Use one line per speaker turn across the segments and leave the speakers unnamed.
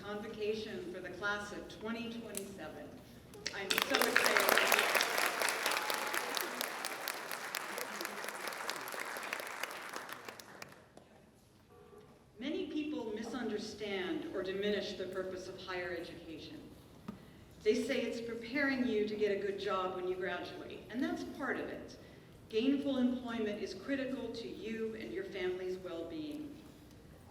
Convocation for the class of 2027. I'm so excited. Many people misunderstand or diminish the purpose of higher education. They say it's preparing you to get a good job when you graduate, and that's part of it. Gainful employment is critical to you and your family's well-being.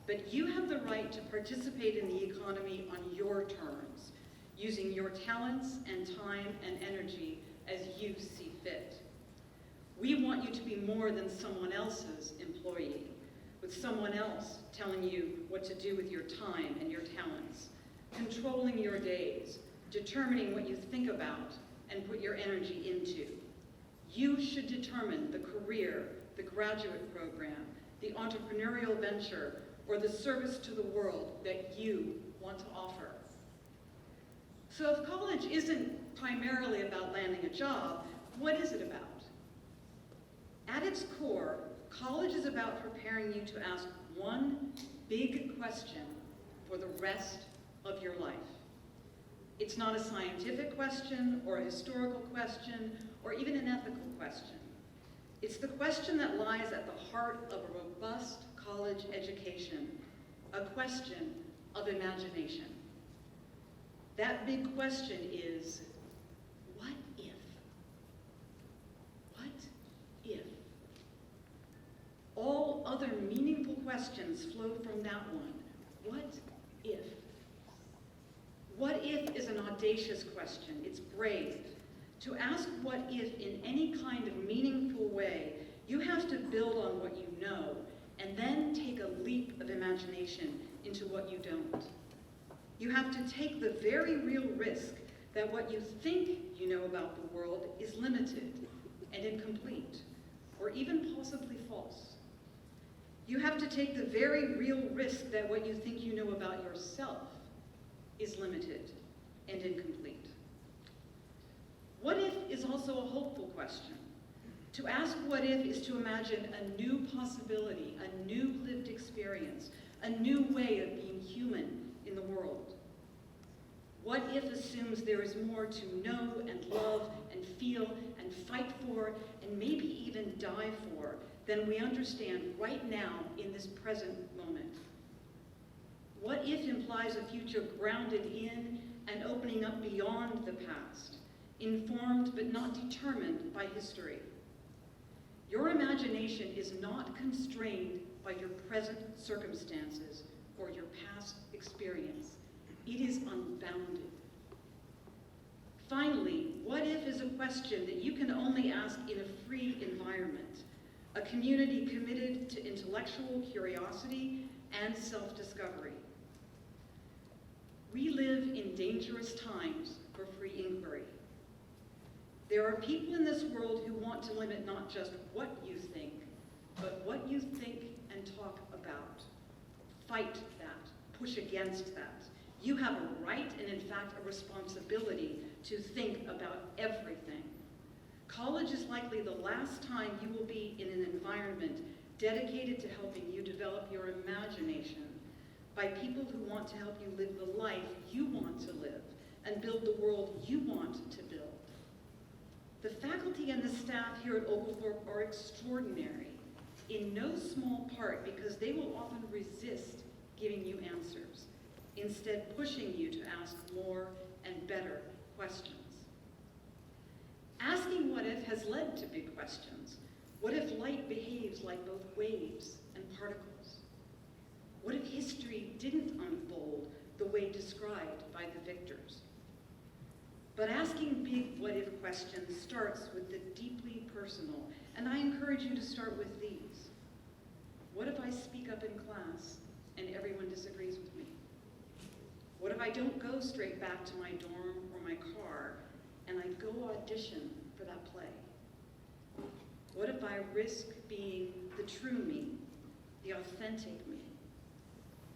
But you have the right to participate in the economy on your terms, using your talents and time and energy as you see fit. We want you to be more than someone else's employee, with someone else telling you what to do with your time and your talents, controlling your days, determining what you think about and put your energy into. You should determine the career, the graduate program, the entrepreneurial venture, or the service to the world that you want to offer. So if college isn't primarily about landing a job, what is it about? At its core, college is about preparing you to ask one big question for the rest of your life. It's not a scientific question or a historical question or even an ethical question. It's the question that lies at the heart of a robust college education, a question of imagination. That big question is, what if? What if? All other meaningful questions flow from that one. What if? What if is an audacious question. It's brave. To ask what if in any kind of meaningful way, you have to build on what you know and then take a leap of imagination into what you don't. You have to take the very real risk that what you think you know about the world is limited and incomplete, or even possibly false. You have to take the very real risk that what you think you know about yourself is limited and incomplete. What if is also a hopeful question. To ask what if is to imagine a new possibility, a new lived experience, a new way of being human in the world. What if assumes there is more to know and love and feel and fight for and maybe even die for than we understand right now in this present moment. What if implies a future grounded in and opening up beyond the past, informed but not determined by history. Your imagination is not constrained by your present circumstances or your past experience. It is unbounded. Finally, what if is a question that you can only ask in a free environment, a community committed to intellectual curiosity and self-discovery. We live in dangerous times for free inquiry. There are people in this world who want to limit not just what you think, but what you think and talk about. Fight that, push against that. You have a right and in fact a responsibility to think about everything. College is likely the last time you will be in an environment dedicated to helping you develop your imagination by people who want to help you live the life you want to live and build the world you want to build. The faculty and the staff here at Oglethorpe are extraordinary, in no small part because they will often resist giving you answers, instead pushing you to ask more and better questions. Asking what if has led to big questions. What if light behaves like both waves and particles? What if history didn't unfold the way described by the victors? But asking big what if questions starts with the deeply personal, and I encourage you to start with these. What if I speak up in class and everyone disagrees with me? What if I don't go straight back to my dorm or my car and I go audition for that play? What if I risk being the true me, the authentic me?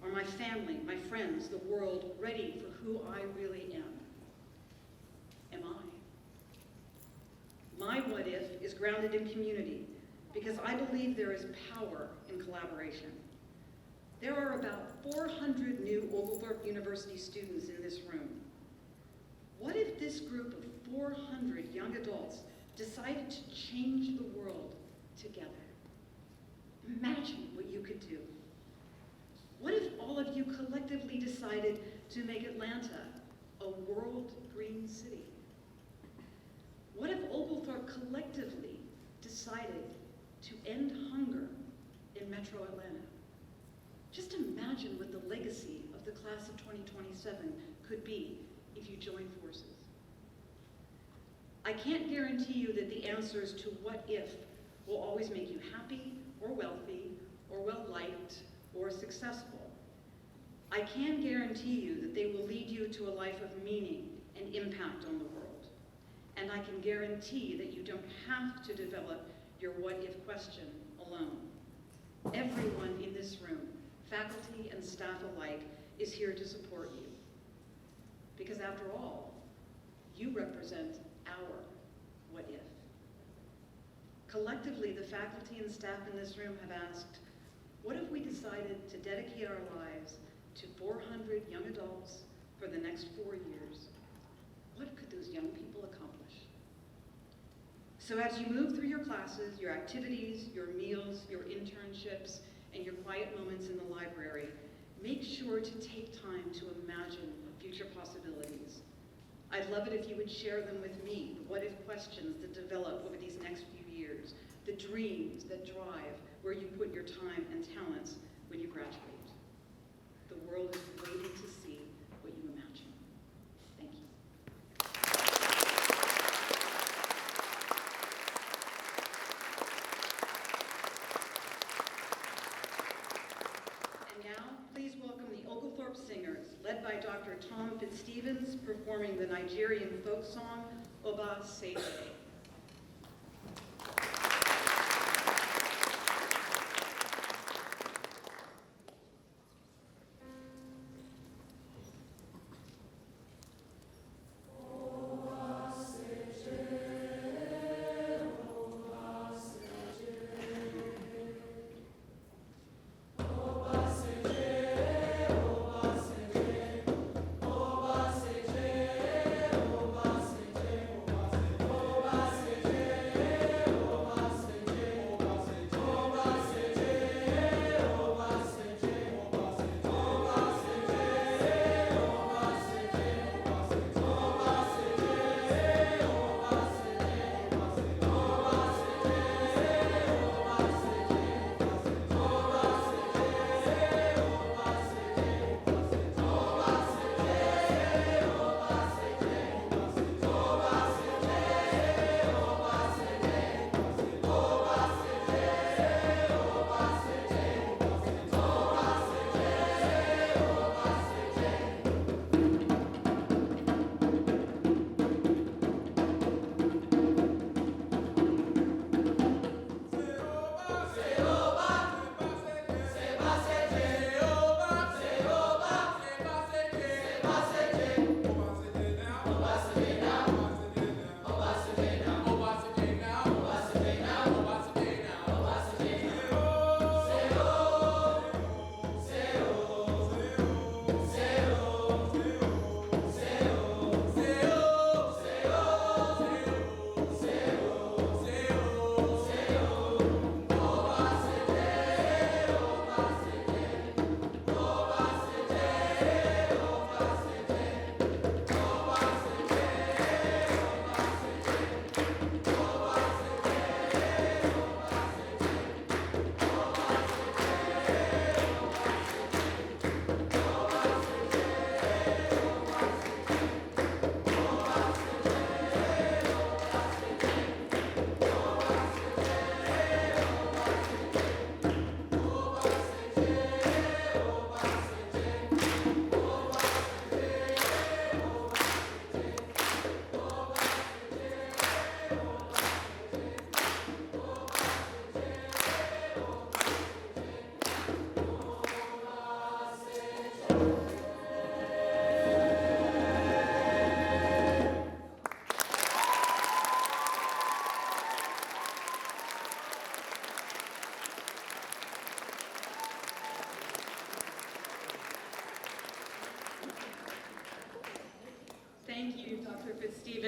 Are my family, my friends, the world ready for who I really am? Am I? My what if is grounded in community because I believe there is power in collaboration. There are about 400 new Oglethorpe University students in this room. What if this group of 400 young adults decided to change the world together? Imagine what you could do. What if all of you collectively decided to make Atlanta a world green city? What if Oglethorpe collectively decided to end hunger in metro Atlanta? Just imagine what the legacy of the class of 2027 could be if you join forces. I can't guarantee you that the answers to what if will always make you happy or wealthy or well-liked or successful. I can guarantee you that they will lead you to a life of meaning and impact on the world. And I can guarantee that you don't have to develop your what if question alone. Everyone in this room, faculty and staff alike, is here to support you. Because after all, you represent our what if. Collectively, the faculty and staff in this room have asked, what if we decided to dedicate our lives to 400 young adults for the next 4 years? What could those young people accomplish? So as you move through your classes, your activities, your meals, your internships, and your quiet moments in the library, make sure to take time to imagine future possibilities. I'd love it if you would share them with me, the what if questions that develop over these next few years, the dreams that drive where you put your time and talents when you graduate. The world is waiting to see what you imagine. Thank you. And now, please welcome the Oglethorpe Singers, led by Dr. Tom Fitzstevens, performing the Nigerian folk song, Oba Seje.
Oba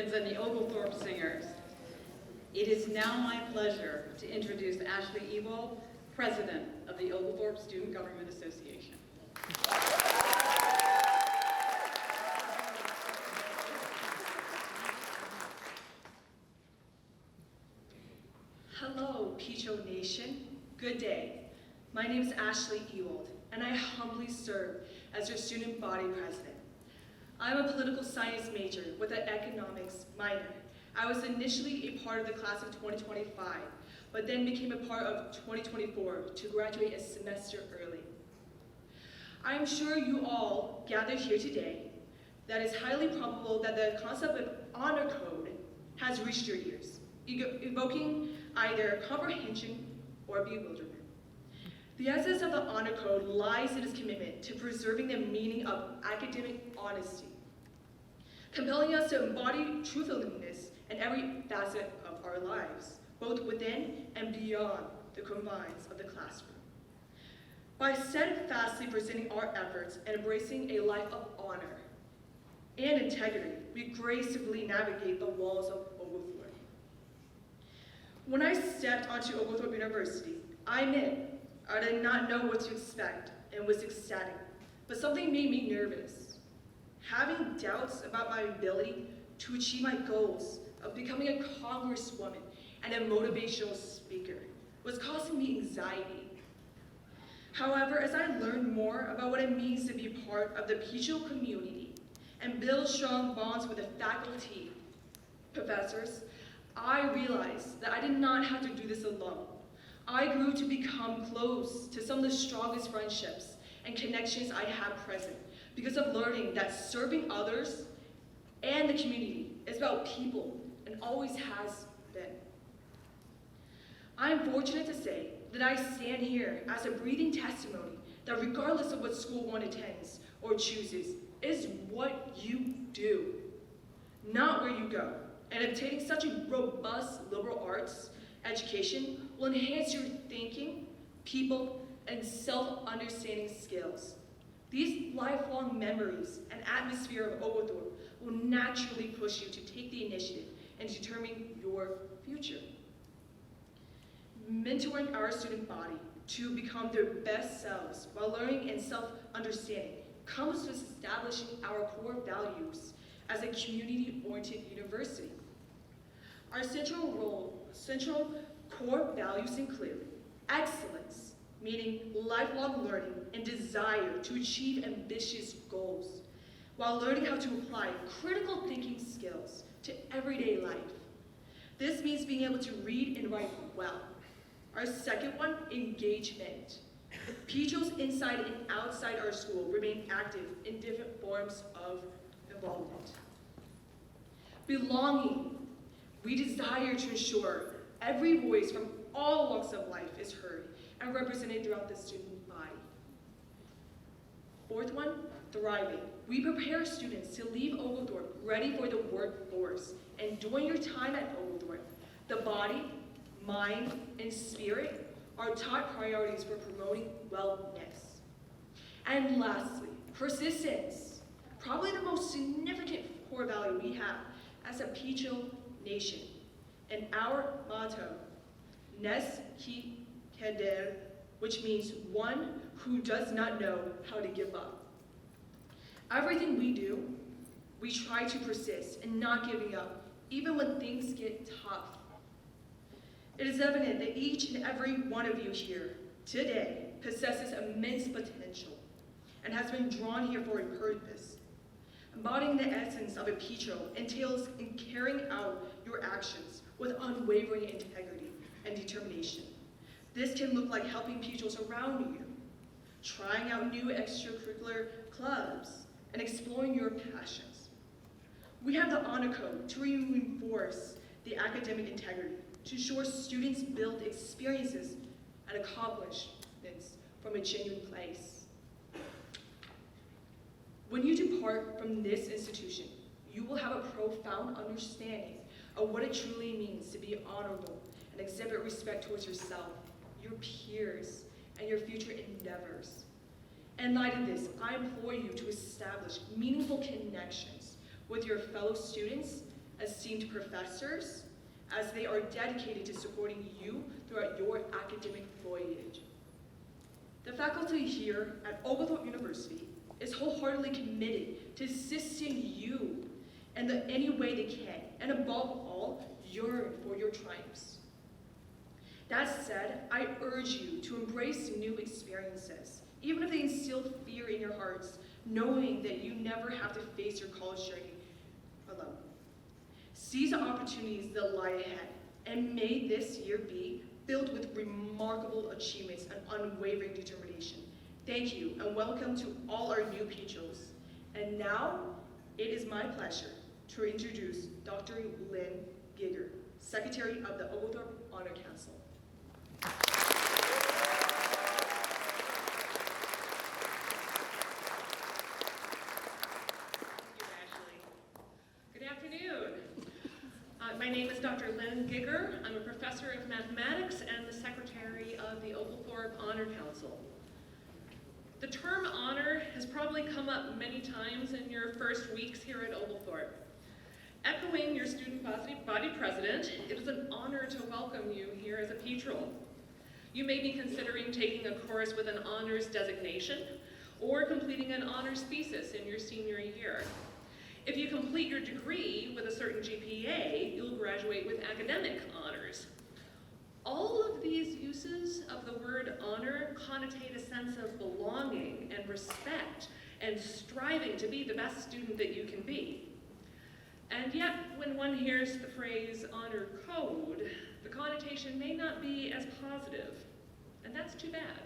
participants and the Oglethorpe singers. It is now my pleasure to introduce Ashleigh Ewald, President of the Oglethorpe Student Government Association.
Hello, Petrels Nation. Good day. My name is Ashleigh Ewald, and I humbly serve as your student body president. I'm a political science major with an economics minor. I was initially a part of the class of 2025, but then became a part of 2024 to graduate a semester early. I'm sure you all gathered here today that it's highly probable that the concept of honor code has reached your ears, evoking either comprehension or bewilderment. The essence of the honor code lies in its commitment to preserving the meaning of academic honesty, compelling us to embody truthfulness in every facet of our lives, both within and beyond the confines of the classroom. By steadfastly presenting our efforts and embracing a life of honor and integrity, we gracefully navigate the walls of Oglethorpe. When I stepped onto Oglethorpe University, I admit I did not know what to expect and was ecstatic, but something made me nervous. Having doubts about my ability to achieve my goals of becoming a congresswoman and a motivational speaker was causing me anxiety. However, as I learned more about what it means to be part of the Petrels community and build strong bonds with the faculty, professors, I realized that I did not have to do this alone. I grew to become close to some of the strongest friendships and connections I have present because of learning that serving others and the community is about people and always has been. I am fortunate to say that I stand here as a breathing testimony that regardless of what school one attends or chooses, is what you do, not where you go. And obtaining such a robust liberal arts education will enhance your thinking, people, and self-understanding skills. These lifelong memories and atmosphere of Oglethorpe will naturally push you to take the initiative and determine your future. Mentoring our student body to become their best selves while learning and self-understanding comes with establishing our core values as a community-oriented university. Our central core values include excellence, meaning lifelong learning and desire to achieve ambitious goals, while learning how to apply critical thinking skills to everyday life. This means being able to read and write well. Our second one, engagement. Petrels inside and outside our school remain active in different forms of involvement. Belonging. We desire to ensure every voice from all walks of life is heard and represented throughout the student body. Fourth one, thriving. We prepare students to leave Oglethorpe ready for the workforce. And during your time at Oglethorpe, the body, mind, and spirit are top priorities for promoting wellness. And lastly, persistence. Probably the most significant core value we have as a Petrels Nation. And our motto, Nes qui keder, which means one who does not know how to give up. Everything we do, we try to persist and not giving up, even when things get tough. It is evident that each and every one of you here today possesses immense potential and has been drawn here for a purpose. Embodying the essence of a Petrels entails in carrying out your actions with unwavering integrity and determination. This can look like helping Petrels around you, trying out new extracurricular clubs, and exploring your passions. We have the honor code to reinforce the academic integrity, to ensure students build experiences and accomplishments from a genuine place. When you depart from this institution, you will have a profound understanding of what it truly means to be honorable and exhibit respect towards yourself, your peers, and your future endeavors. In light of this, I implore you to establish meaningful connections with your fellow students esteemed professors, as they are dedicated to supporting you throughout your academic voyage. The faculty here at Oglethorpe University is wholeheartedly committed to assisting you in any way they can, and above all, yearn for your triumphs. That said, I urge you to embrace new experiences, even if they instill fear in your hearts, knowing that you never have to face your college journey alone. Seize the opportunities that lie ahead, and may this year be filled with remarkable achievements and unwavering determination. Thank you, and welcome to all our new Petrels. And now, it is my pleasure to introduce Dr. Lynn Gieger, Secretary of the Oglethorpe Honor Council.
Good afternoon. My name is Dr. Lynn Gieger. I'm a professor of mathematics and the secretary of the Oglethorpe Honor Council. The term honor has probably come up many times in your first weeks here at Oglethorpe. Echoing your student body president, it is an honor to welcome you here as a Petrel. You may be considering taking a course with an honors designation or completing an honors thesis in your senior year. If you complete your degree with a certain GPA, you'll graduate with academic honors. All of these uses of the word honor connotate a sense of belonging and respect and striving to be the best student that you can be. And yet, when one hears the phrase honor code, the connotation may not be as positive, and that's too bad.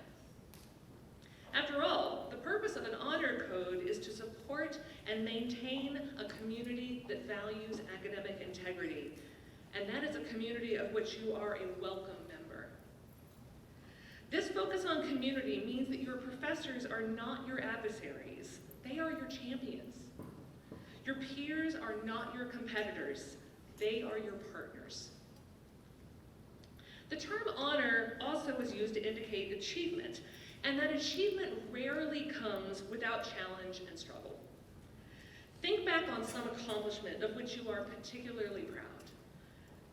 After all, the purpose of an honor code is to support and maintain a community that values academic integrity, and that is a community of which you are a welcome member. This focus on community means that your professors are not your adversaries, they are your champions. Your peers are not your competitors, they are your partners. The term honor also is used to indicate achievement, and that achievement rarely comes without challenge and struggle. Think back on some accomplishment of which you are particularly proud,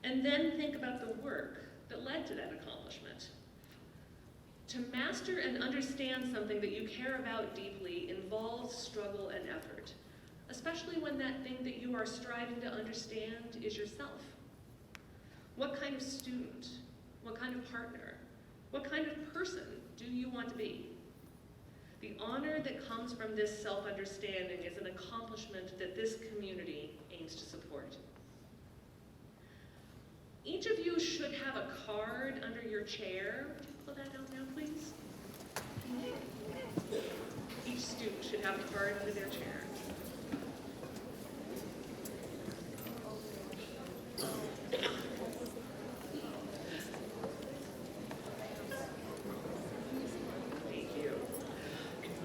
and then think about the work that led to that accomplishment. To master and understand something that you care about deeply involves struggle and effort, especially when that thing that you are striving to understand is yourself. What kind of student, what kind of partner, what kind of person do you want to be? The honor that comes from this self-understanding is an accomplishment that this community aims to support. Each of you should have a card under your chair. Would you pull that out now, please? Each student should have a card under their chair.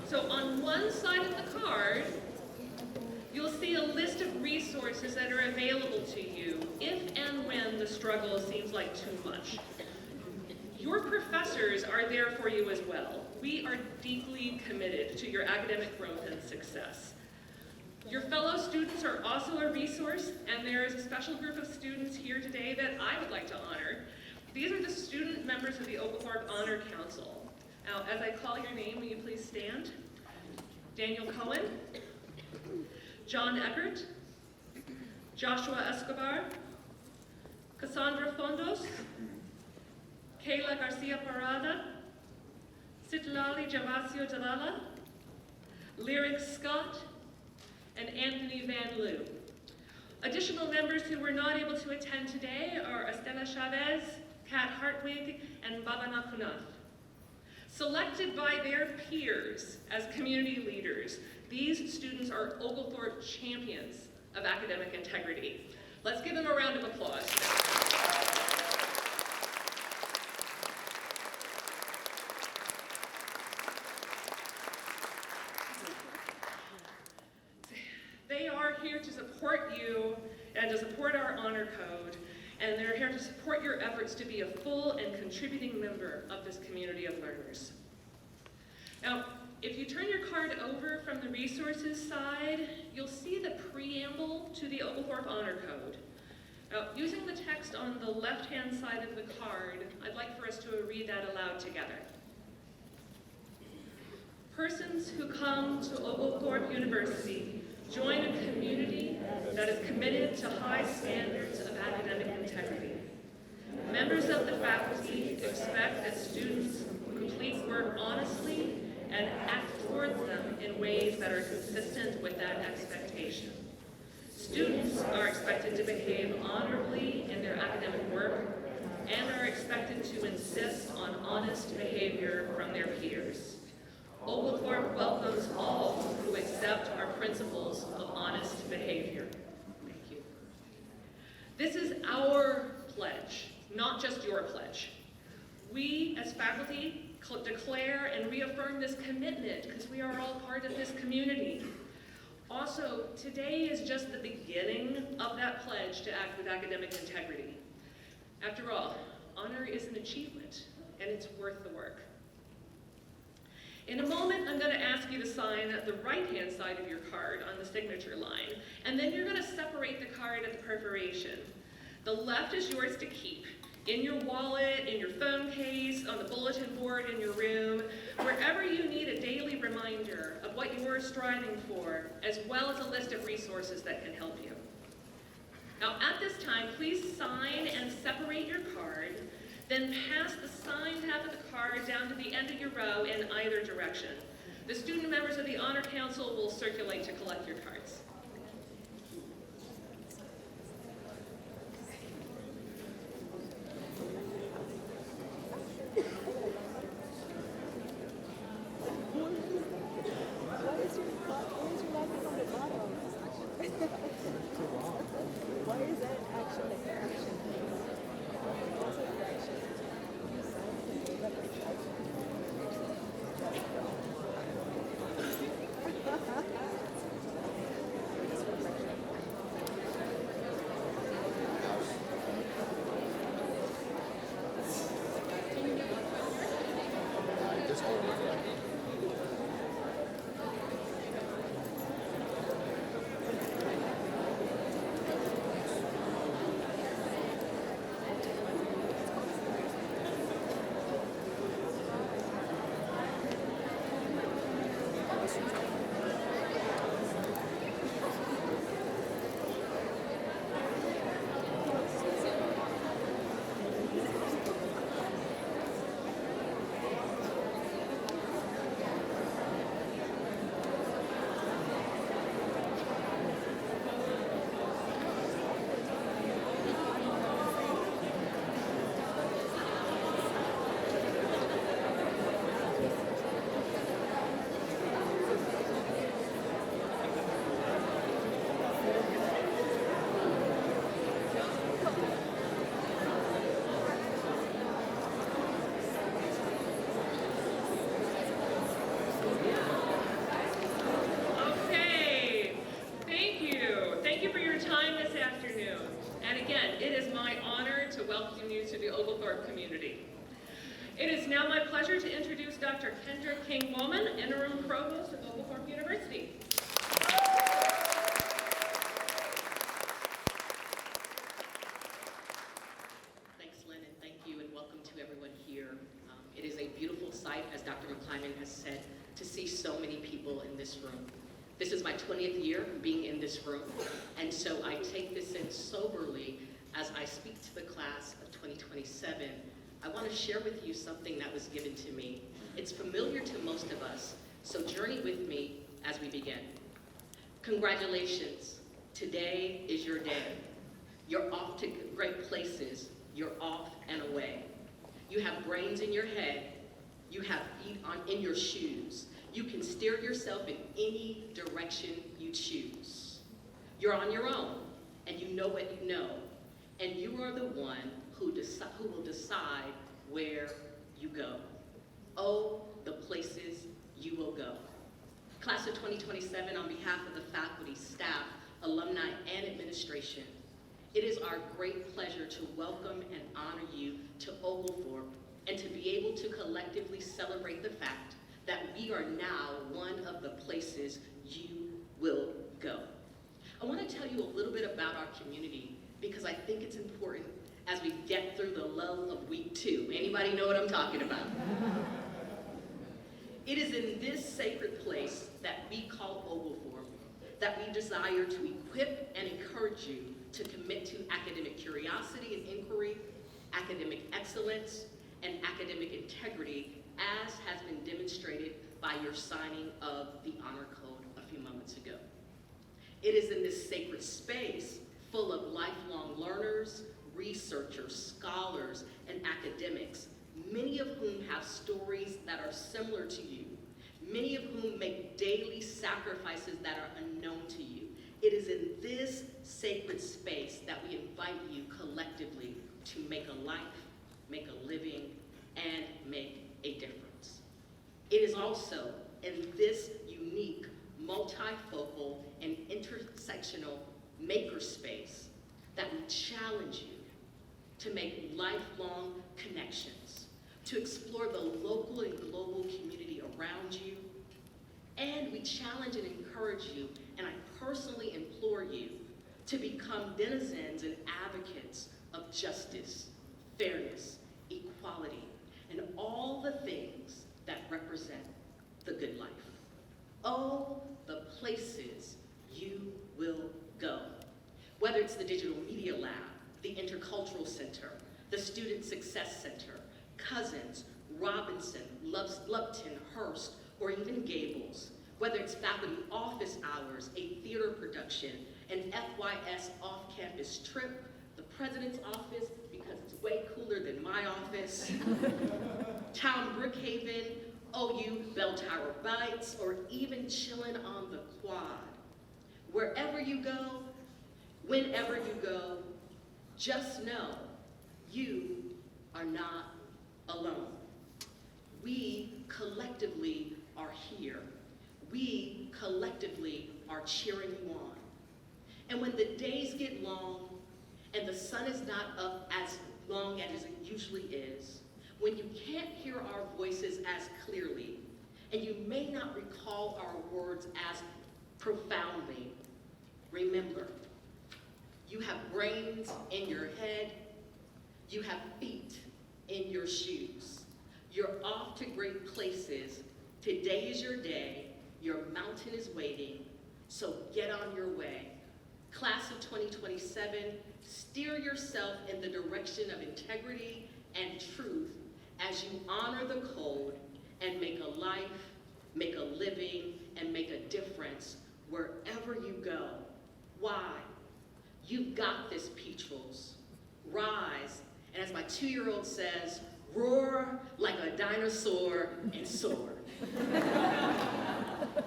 So on one side of the card, you'll see a list of resources that are available to you if and when the struggle seems like too much. Your professors are there for you as well. We are deeply committed to your academic growth and success. Your fellow students are also a resource, and there is a special group of students here today that I would like to honor. These are the student members of the Oglethorpe Honor Council. Now, as I call your name, will you please stand? Daniel Cohen, John Eckert, Joshua Escobar, Cassandra Fondos, Kayla Garcia Parada, Citlali Javasio Dalala, Lyric Scott, and Anthony Van Loo. Additional members who were not able to attend today are Estela Chavez, Kat Hartwig, and Bhavana Kunath. Selected by their peers as community leaders, these students are Oglethorpe champions of academic integrity. Let's give them a round of applause. They are here to support you and to support our honor code, and they're here to support your efforts to be a full and contributing member of this community of learners. Now, If you turn your card over from the resources side, you'll see the preamble to the Oglethorpe Honor Code. Now, using the text on the left-hand side of the card, I'd like for us to read that aloud together. Persons who come to Oglethorpe University join a community that is committed to high standards of academic integrity. Members of the faculty expect that students complete work honestly and act towards them in ways that are consistent with that expectation. Students are expected to behave honorably in their academic work and are expected to insist on honest behavior from their peers. Oglethorpe welcomes all who accept our principles of honest behavior. Thank you. This is our pledge, not just your pledge. We, as faculty, declare and reaffirm this commitment because we are all part of this community. Also, today is just the beginning of that pledge to act with academic integrity. After all, honor is an achievement, and it's worth the work. In a moment, I'm going to ask you to sign the right-hand side of your card on the signature line, and then you're going to separate the card at the perforation. The left is yours to keep, in your wallet, in your phone case, on the bulletin board in your room, wherever you need a daily reminder of what you are striving for, as well as a list of resources that can help you. Now, at this time, please sign and separate your card, then pass the signed half of the card down to the end of your row in either direction. The student members of the Honor Council will circulate to collect your cards. Community. It is now my pleasure to introduce Dr. Kendra King-Momon, interim provost of Oglethorpe University.
Thanks, Lynn, and thank you, and welcome to everyone here. It is a beautiful sight, as Dr. McClymond has said, to see so many people in this room. This is my 20th year being in this room, and so I take this in soberly as I speak to the class of 2027. I want to share with you something that was given to me. It's familiar to most of us, so journey with me as we begin. Congratulations. Today is your day. You're off to great places. You're off and away. You have brains in your head. You have feet in your shoes. You can steer yourself in any direction you choose. You're on your own, and you know what you know, and you are the one who will decide where you go. Oh, the places you will go. Class of 2027, on behalf of the faculty, staff, alumni, and administration, it is our great pleasure to welcome and honor you to Oglethorpe and to be able to collectively celebrate the fact that we are now one of the places you will go. I want to tell you a little bit about our community because I think it's important as we get through the lull of week 2. Anybody know what I'm talking about? It is in this sacred place that we call Oglethorpe that we desire to equip and encourage you to commit to academic curiosity and inquiry, academic excellence, and academic integrity, as has been demonstrated by your signing of the Honor Code a few moments ago. It is in this sacred space full of lifelong learners, researchers, scholars, and academics, many of whom have stories that are similar to you, many of whom make daily sacrifices that are unknown to you. It is in this sacred space that we invite you collectively to make a life, make a living, and make a difference. It is also in this unique, multifocal, and intersectional makerspace that we challenge you to make lifelong connections, to explore the local and global community around you, and we challenge and encourage you, and I personally implore you to become denizens and advocates of justice, fairness, equality, and all the things that represent the good life. Oh, the places you will go. Whether it's the Digital Media Lab, the Intercultural Center, the Student Success Center, Cousins, Robinson, Lupton, Hearst, or even Gables. Whether it's faculty office hours, a theater production, an FYS off-campus trip, the president's office, because it's way cooler than my office, Town Brookhaven, OU Bell Tower Bites, or even chilling on the quad. Wherever you go, whenever you go, just know you are not alone. We collectively are here. We collectively are cheering you on. And when the days get long and the sun is not up as long as it usually is, when you can't hear our voices as clearly, and you may not recall our words as profoundly, remember, you have brains in your head, you have feet in your shoes. You're off to great places. Today is your day. Your mountain is waiting, so get on your way. Class of 2027, steer yourself in the direction of integrity and truth as you honor the code and make a life, make a living, and make a difference wherever you go. Why? You've got this, Petrels. Rise, and as my 2-year-old says, roar like a dinosaur and soar.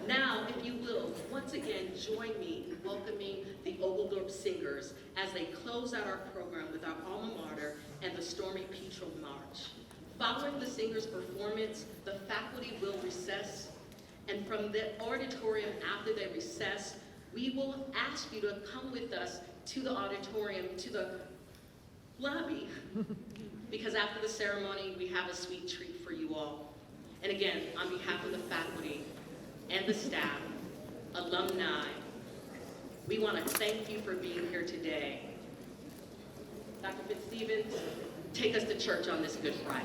Now, if you will, once again, join me in welcoming the Oglethorpe Singers as they close out our program with our alma mater and the Stormy Petrel March. Following the singers' performance, the faculty will recess, and from the auditorium after they recess, we will ask you to come with us to the auditorium, to the lobby, because after the ceremony, we have a sweet treat for you all. And again, on behalf of the faculty and the staff, alumni, we want to thank you for being here today. Dr. Fitzstevens, take us to church on this Good Friday.